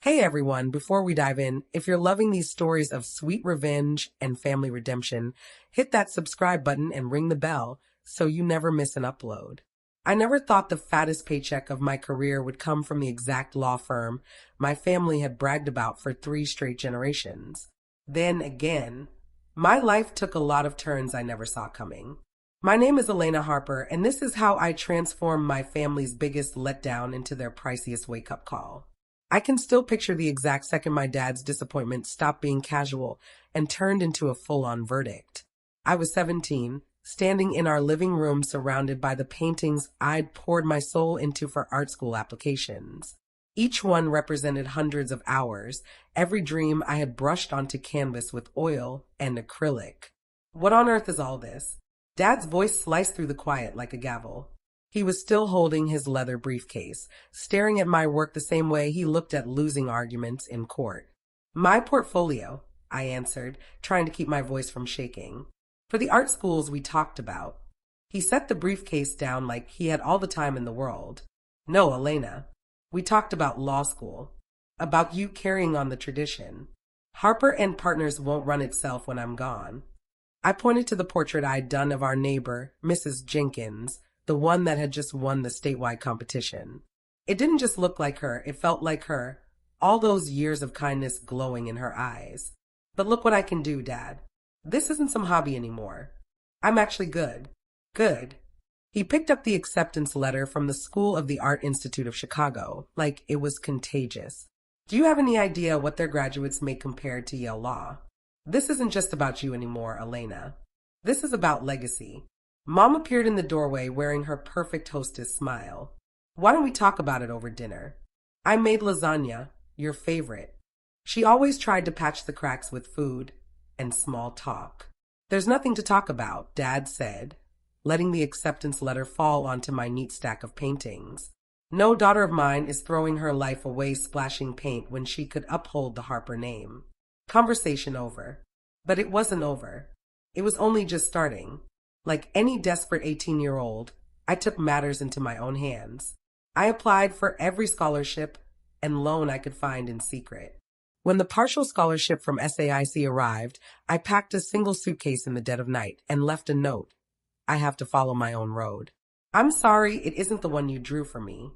Hey everyone, before we dive in, if you're loving these stories of sweet revenge and family redemption, hit that subscribe button and ring the bell so you never miss an upload. I never thought the fattest paycheck of my career would come from the exact law firm my family had bragged about for 3 straight generations. Then again, my life took a lot of turns I never saw coming. My name is Elena Harper, and this is how I transformed my family's biggest letdown into their priciest wake-up call. I can still picture the exact second my dad's disappointment stopped being casual and turned into a full-on verdict. I was 17, standing in our living room surrounded by the paintings I'd poured my soul into for art school applications. Each one represented hundreds of hours, every dream I had brushed onto canvas with oil and acrylic. What on earth is all this? Dad's voice sliced through the quiet like a gavel. He was still holding his leather briefcase, staring at my work the same way he looked at losing arguments in court. My portfolio, I answered, trying to keep my voice from shaking. For the art schools we talked about. He set the briefcase down like he had all the time in the world. No, Elena. We talked about law school. About you carrying on the tradition. Harper and Partners won't run itself when I'm gone. I pointed to the portrait I'd done of our neighbor, Mrs. Jenkins, the one that had just won the statewide competition. It didn't just look like her, it felt like her, all those years of kindness glowing in her eyes. But look what I can do, Dad. This isn't some hobby anymore. I'm actually good. Good. He picked up the acceptance letter from the School of the Art Institute of Chicago, like it was contagious. Do you have any idea what their graduates make compared to Yale Law? This isn't just about you anymore, Elena. This is about legacy. Mom appeared in the doorway wearing her perfect hostess smile. Why don't we talk about it over dinner? I made lasagna, your favorite. She always tried to patch the cracks with food and small talk. There's nothing to talk about, Dad said, letting the acceptance letter fall onto my neat stack of paintings. No daughter of mine is throwing her life away splashing paint when she could uphold the Harper name. Conversation over. But it wasn't over. It was only just starting. Like any desperate 18-year-old, I took matters into my own hands. I applied for every scholarship and loan I could find in secret. When the partial scholarship from SAIC arrived, I packed a single suitcase in the dead of night and left a note. I have to follow my own road. I'm sorry it isn't the one you drew for me.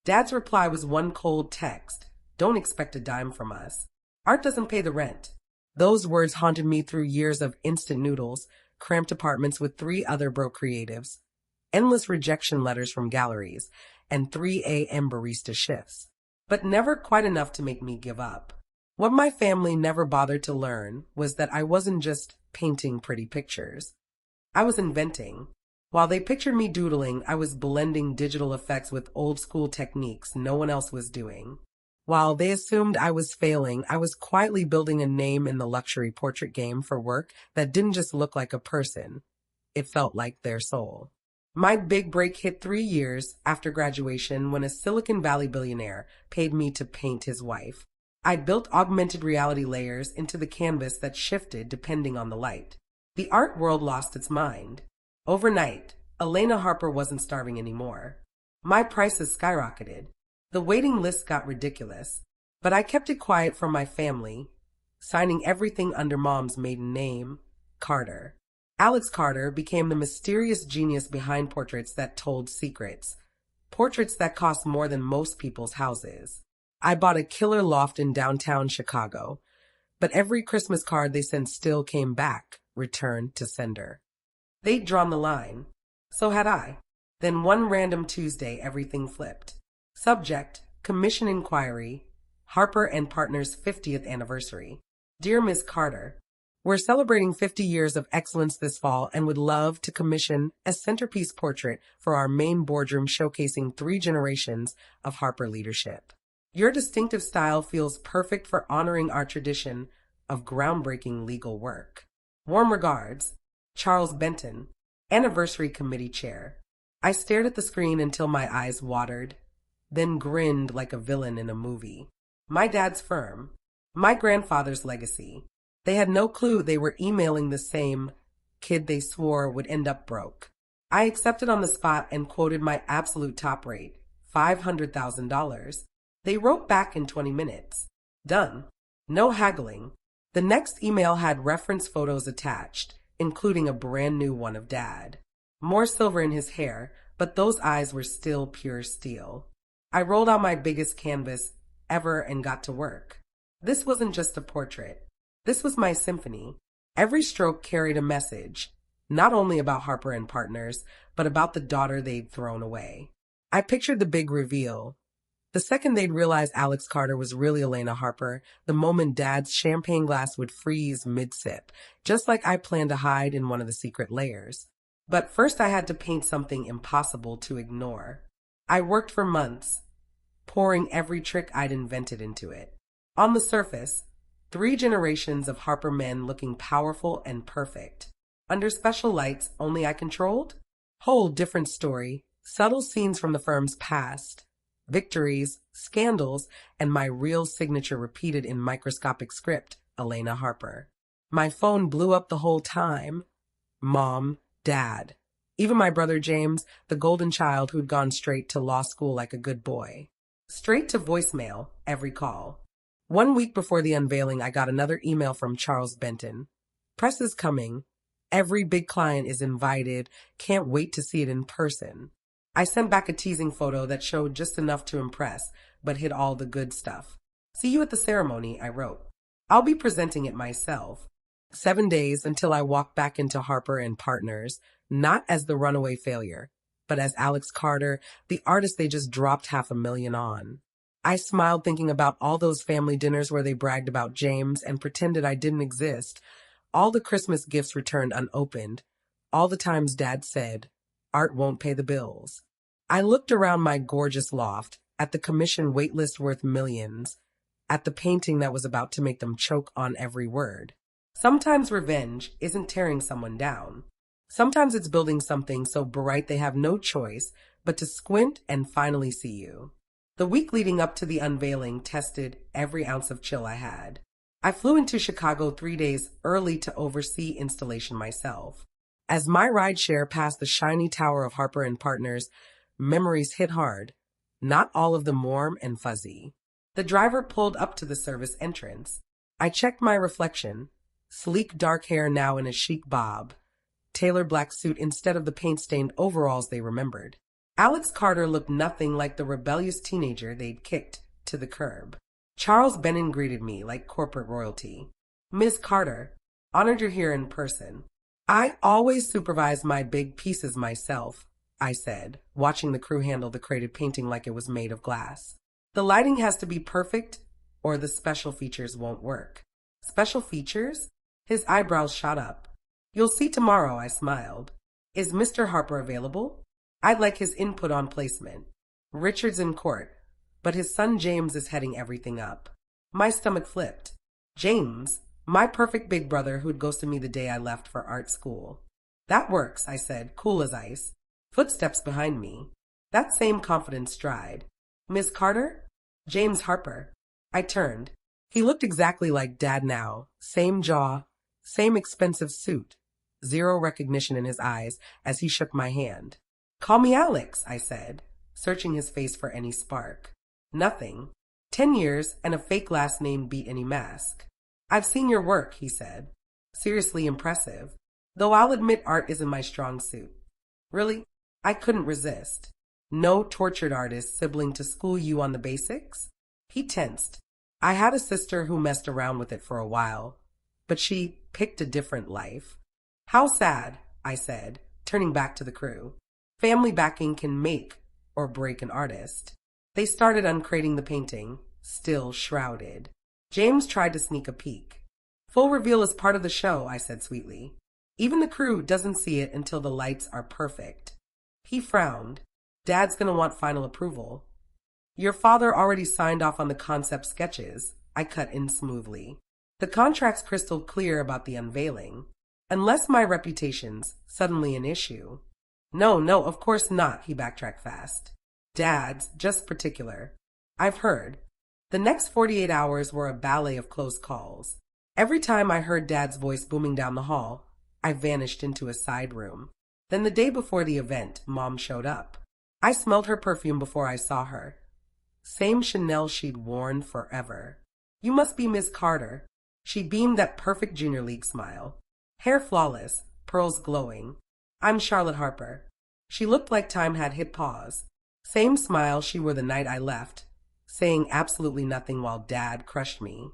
Dad's reply was one cold text. Don't expect a dime from us. Art doesn't pay the rent. Those words haunted me through years of instant noodles, cramped apartments with 3 other broke creatives, endless rejection letters from galleries, and 3 a.m. barista shifts. But never quite enough to make me give up. What my family never bothered to learn was that I wasn't just painting pretty pictures. I was inventing. While they pictured me doodling, I was blending digital effects with old school techniques no one else was doing. While they assumed I was failing, I was quietly building a name in the luxury portrait game for work that didn't just look like a person. It felt like their soul. My big break hit 3 years after graduation when a Silicon Valley billionaire paid me to paint his wife. I built augmented reality layers into the canvas that shifted depending on the light. The art world lost its mind. Overnight, Elena Harper wasn't starving anymore. My prices skyrocketed. The waiting list got ridiculous, but I kept it quiet from my family, signing everything under Mom's maiden name, Carter. Alex Carter became the mysterious genius behind portraits that told secrets, portraits that cost more than most people's houses. I bought a killer loft in downtown Chicago, but every Christmas card they sent still came back, returned to sender. They'd drawn the line. So had I. Then one random Tuesday, everything flipped. Subject, Commission Inquiry, Harper and Partners' 50th anniversary. Dear Ms. Carter, we're celebrating 50 years of excellence this fall and would love to commission a centerpiece portrait for our main boardroom showcasing 3 generations of Harper leadership. Your distinctive style feels perfect for honoring our tradition of groundbreaking legal work. Warm regards, Charles Benton, Anniversary Committee Chair. I stared at the screen until my eyes watered, then grinned like a villain in a movie. My dad's firm. My grandfather's legacy. They had no clue they were emailing the same kid they swore would end up broke. I accepted on the spot and quoted my absolute top rate, $500,000. They wrote back in 20 minutes. Done. No haggling. The next email had reference photos attached, including a brand new one of Dad. More silver in his hair, but those eyes were still pure steel. I rolled out my biggest canvas ever and got to work. This wasn't just a portrait. This was my symphony. Every stroke carried a message, not only about Harper and Partners, but about the daughter they'd thrown away. I pictured the big reveal. The second they'd realize Alex Carter was really Elena Harper, the moment Dad's champagne glass would freeze mid-sip, just like I planned to hide in one of the secret layers. But first I had to paint something impossible to ignore. I worked for months, pouring every trick I'd invented into it. On the surface, 3 generations of Harper men looking powerful and perfect. Under special lights only I controlled? Whole different story. Subtle scenes from the firm's past. Victories, scandals, and my real signature repeated in microscopic script, Elena Harper. My phone blew up the whole time. Mom, Dad. Even my brother James, the golden child who'd gone straight to law school like a good boy. Straight to voicemail, every call. 1 week before the unveiling, I got another email from Charles Benton. Press is coming. Every big client is invited. Can't wait to see it in person. I sent back a teasing photo that showed just enough to impress, but hid all the good stuff. See you at the ceremony, I wrote. I'll be presenting it myself. 7 days until I walked back into Harper and Partners, not as the runaway failure, but as Alex Carter, the artist they just dropped $500,000 on. I smiled thinking about all those family dinners where they bragged about James and pretended I didn't exist, all the Christmas gifts returned unopened, all the times Dad said, art won't pay the bills. I looked around my gorgeous loft, at the commission waitlist worth millions, at the painting that was about to make them choke on every word. Sometimes revenge isn't tearing someone down. Sometimes it's building something so bright they have no choice but to squint and finally see you. The week leading up to the unveiling tested every ounce of chill I had. I flew into Chicago 3 days early to oversee installation myself. As my rideshare passed the shiny tower of Harper and Partners, memories hit hard, not all of them warm and fuzzy. The driver pulled up to the service entrance. I checked my reflection. Sleek dark hair now in a chic bob. Tailored black suit instead of the paint-stained overalls they remembered. Alex Carter looked nothing like the rebellious teenager they'd kicked to the curb. Charles Benton greeted me like corporate royalty. Ms. Carter, honored you're here in person. I always supervise my big pieces myself, I said, watching the crew handle the crated painting like it was made of glass. The lighting has to be perfect or the special features won't work. Special features? His eyebrows shot up. You'll see tomorrow, I smiled. Is Mr. Harper available? I'd like his input on placement. Richard's in court, but his son James is heading everything up. My stomach flipped. James, my perfect big brother who'd ghosted me the day I left for art school. That works, I said, cool as ice. Footsteps behind me. That same confident stride. Miss Carter? James Harper. I turned. He looked exactly like Dad now. Same jaw, same expensive suit. Zero recognition in his eyes as he shook my hand. Call me Alex, I said, searching his face for any spark. Nothing. 10 years and a fake last name beat any mask. I've seen your work, he said. Seriously impressive. Though I'll admit art isn't my strong suit. Really? I couldn't resist. No tortured artist sibling to school you on the basics? He tensed. I had a sister who messed around with it for a while, but she picked a different life. How sad, I said, turning back to the crew. Family backing can make or break an artist. They started uncrating the painting, still shrouded. James tried to sneak a peek. Full reveal is part of the show, I said sweetly. Even the crew doesn't see it until the lights are perfect. He frowned. Dad's gonna want final approval. Your father already signed off on the concept sketches, I cut in smoothly. The contract's crystal clear about the unveiling. Unless my reputation's suddenly an issue. No, of course not, he backtracked fast. Dad's just particular. I've heard. The next 48 hours were a ballet of close calls. Every time I heard Dad's voice booming down the hall, I vanished into a side room. Then the day before the event, Mom showed up. I smelled her perfume before I saw her. Same Chanel she'd worn forever. "You must be Miss Carter." She beamed that perfect junior league smile. Hair flawless, pearls glowing. "I'm Charlotte Harper." She looked like time had hit pause. Same smile she wore the night I left, saying absolutely nothing while Dad crushed me.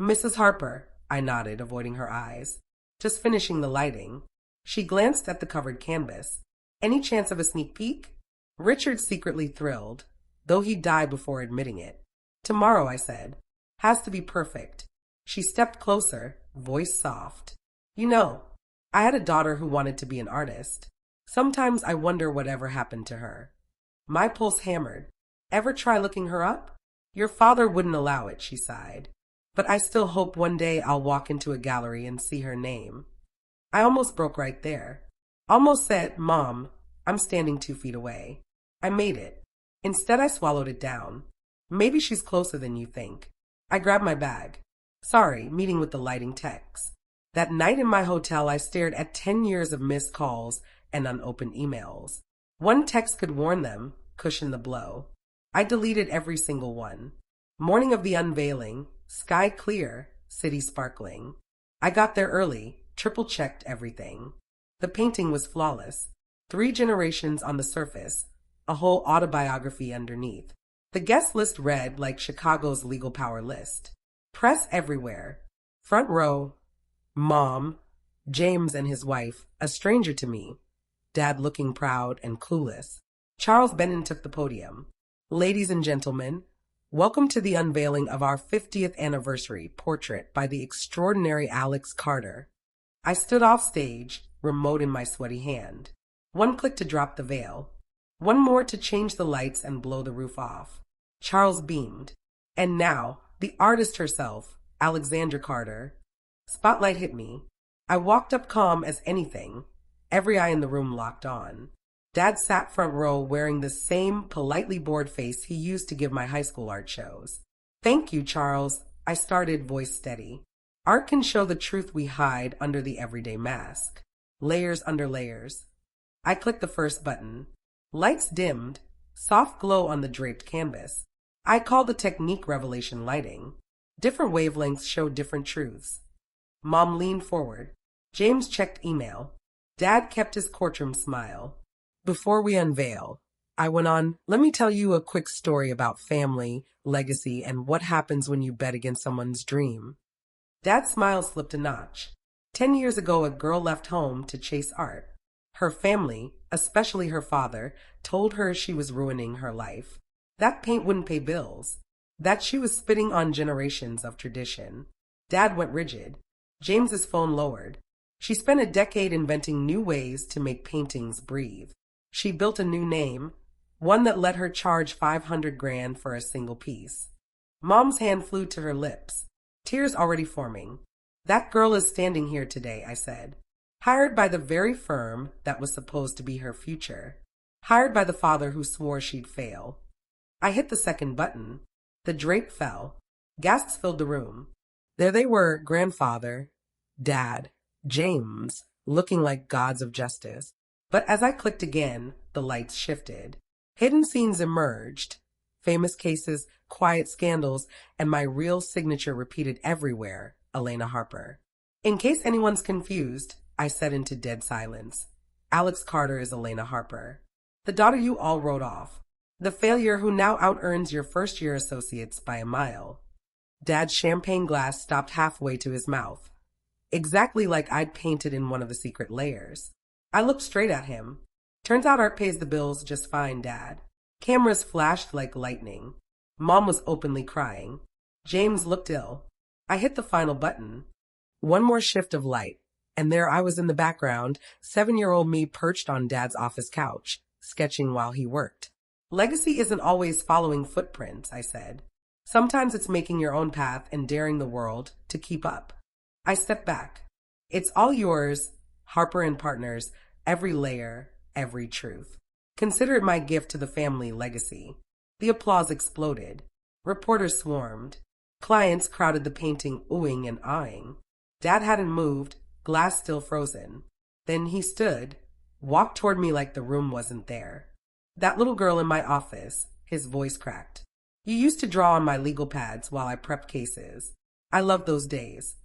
"Mrs. Harper," I nodded, avoiding her eyes. "Just finishing the lighting." She glanced at the covered canvas. "Any chance of a sneak peek?" Richard secretly thrilled, though he'd die before admitting it. "Tomorrow," I said. "Has to be perfect." She stepped closer, voice soft. "You know, I had a daughter who wanted to be an artist. Sometimes I wonder whatever happened to her." My pulse hammered. "Ever try looking her up?" "Your father wouldn't allow it," she sighed. "But I still hope one day I'll walk into a gallery and see her name." I almost broke right there. Almost said, "Mom, I'm standing 2 feet away." I made it. Instead, I swallowed it down. "Maybe she's closer than you think." I grabbed my bag. "Sorry, meeting with the lighting techs." That night in my hotel, I stared at 10 years of missed calls and unopened emails. One text could warn them, cushion the blow. I deleted every single one. Morning of the unveiling, sky clear, city sparkling. I got there early, triple-checked everything. The painting was flawless. 3 generations on the surface, a whole autobiography underneath. The guest list read like Chicago's legal power list. Press everywhere. Front row, Mom, James and his wife, a stranger to me. Dad looking proud and clueless. Charles Benton took the podium. "Ladies and gentlemen, welcome to the unveiling of our 50th anniversary portrait by the extraordinary Alex Carter." I stood off stage, remote in my sweaty hand. One click to drop the veil. One more to change the lights and blow the roof off. Charles beamed. "And now, the artist herself, Alexandra Carter." Spotlight hit me. I walked up calm as anything. Every eye in the room locked on. Dad sat front row wearing the same politely bored face he used to give my high school art shows. "Thank you, Charles," I started, voice steady. "Art can show the truth we hide under the everyday mask. Layers under layers." I clicked the first button. Lights dimmed, soft glow on the draped canvas. I called the technique revelation lighting. Different wavelengths showed different truths. Mom leaned forward. James checked email. Dad kept his courtroom smile. "Before we unveil," I went on, "let me tell you a quick story about family, legacy, and what happens when you bet against someone's dream." Dad's smile slipped a notch. 10 years ago, a girl left home to chase art. Her family, especially her father, told her she was ruining her life. That paint wouldn't pay bills. That she was spitting on generations of tradition. Dad went rigid. James's phone lowered. She spent a decade inventing new ways to make paintings breathe. She built a new name, one that let her charge 500 grand for a single piece. Mom's hand flew to her lips, tears already forming. "That girl is standing here today," I said. "Hired by the very firm that was supposed to be her future. Hired by the father who swore she'd fail." I hit the second button. The drape fell. Gasps filled the room. There they were, grandfather, Dad, James, looking like gods of justice. But as I clicked again, the lights shifted. Hidden scenes emerged. Famous cases, quiet scandals, and my real signature repeated everywhere, Elena Harper. "In case anyone's confused," I said into dead silence, "Alex Carter is Elena Harper. The daughter you all wrote off. The failure who now out-earns your first-year associates by a mile." Dad's champagne glass stopped halfway to his mouth, exactly like I'd painted in one of the secret layers. I looked straight at him. "Turns out art pays the bills just fine, Dad." Cameras flashed like lightning. Mom was openly crying. James looked ill. I hit the final button. One more shift of light, and there I was in the background, 7-year-old me perched on Dad's office couch, sketching while he worked. "Legacy isn't always following footprints," I said. "Sometimes it's making your own path and daring the world to keep up." I stepped back. "It's all yours, Harper and Partners, every layer, every truth. Consider it my gift to the family legacy." The applause exploded. Reporters swarmed. Clients crowded the painting, oohing and eyeing. Dad hadn't moved, glass still frozen. Then he stood, walked toward me like the room wasn't there. "That little girl in my office," his voice cracked. You used to draw on my legal pads while I prepped cases. I loved those days.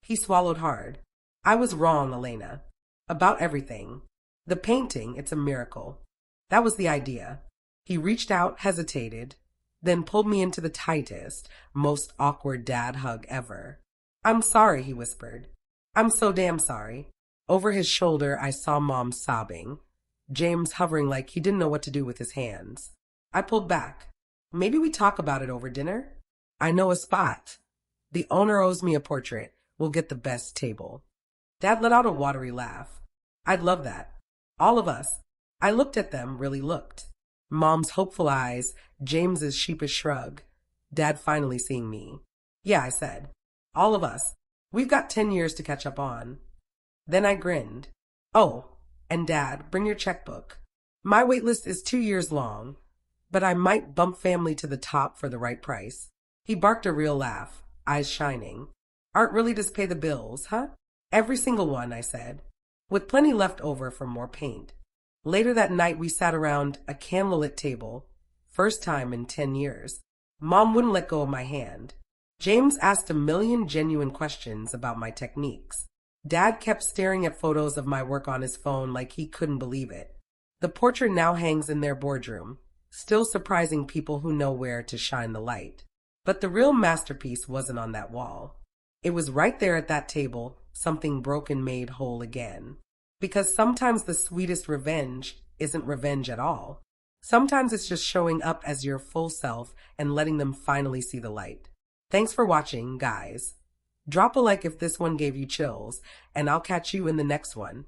He swallowed hard. I was wrong, Elena. About everything. The painting, it's a miracle. That was the idea. He reached out, hesitated, then pulled me into the tightest, most awkward dad hug ever. I'm sorry, he whispered. I'm so damn sorry. Over his shoulder, I saw Mom sobbing, James hovering like he didn't know what to do with his hands. I pulled back. Maybe we talk about it over dinner? I know a spot. The owner owes me a portrait. We'll get the best table. Dad let out a watery laugh. I'd love that. All of us. I looked at them, really looked. Mom's hopeful eyes, James's sheepish shrug. Dad finally seeing me. Yeah, I said. All of us. We've got 10 years to catch up on. Then I grinned. Oh, and Dad, bring your checkbook. My wait list is 2 years long, but I might bump family to the top for the right price. He barked a real laugh, eyes shining. Art really does pay the bills, huh? Every single one, I said, with plenty left over for more paint. Later that night, we sat around a candlelit table, first time in 10 years. Mom wouldn't let go of my hand. James asked a million genuine questions about my techniques. Dad kept staring at photos of my work on his phone like he couldn't believe it. The portrait now hangs in their boardroom, still surprising people who know where to shine the light. But the real masterpiece wasn't on that wall. It was right there at that table, something broken made whole again. Because sometimes the sweetest revenge isn't revenge at all. Sometimes it's just showing up as your full self and letting them finally see the light. Thanks for watching, guys. Drop a like if this one gave you chills, and I'll catch you in the next one.